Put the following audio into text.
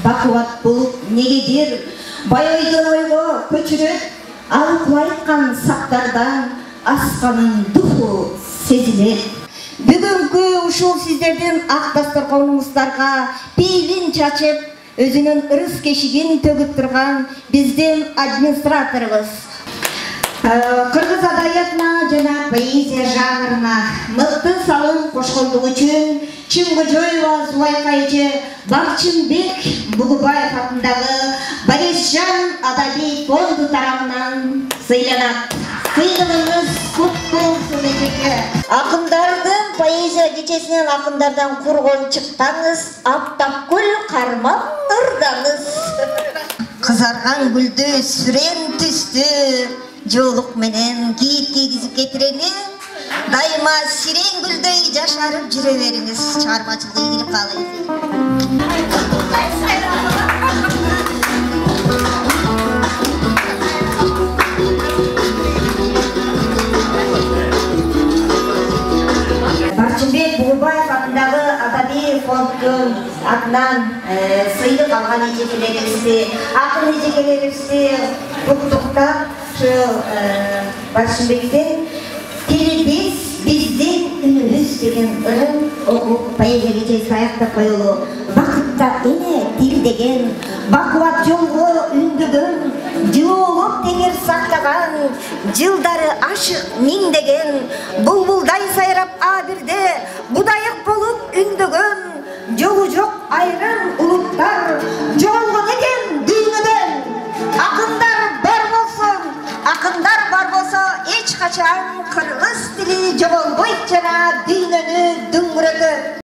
бақуат болып негедер бай ойдан ойға көчіріп алып айтқан сақтардан асқанын духу сезіледі. Бүгінгі ушул сіздерден ақ дастарханымыздарға пейлин чачып, өзінің ырыс кешігін төгіп тұрған бізден администраторыбыз. Қырғыз адабиятына жана поэзия жанрына мыкты салым кошкондугу үчүн Чыңгыжоева Зубайка эже Барчынбек Бугубаев атындагы Борисжан адабий фонду тарабынан сыйланат. Сыйлыгыңыз куттуу болсун эжеке. Акындардын поэзия кечесинен акындардан кургон чыксаңыз, Аптапкүл карман ырдаңыз. Кызарган гүлдү сүрен түстү жоолук менен кийип кийгизип кетирени, дайыма сирен гүлдөй жашарып жүрө бериңиз. Чыгармачылык ийгилик каалайм. Барчынбек Бугубаев атындагы адабий фонддун атынан сыйлык алган эжекелерибизди, акын эжекелерибизди куттуктап, Барчынбектен тилибиз биздин үнүбүз деген ырым окуп поэзия кечеси аяктап коелу. Бакытта эне тил деген бакубат жолго үндөгөн, жылуулук теңир сактаган, жылдары ашык миңдеген, булбулдай сайрап абирде будайык болуп үндөгөн, жолу жок айран улуттар жоолгон экен дүйнөдөн. Акындар бар болсун, акындар бар болсо эч качан кыргыз тили жоголбойт жана дүйнөнү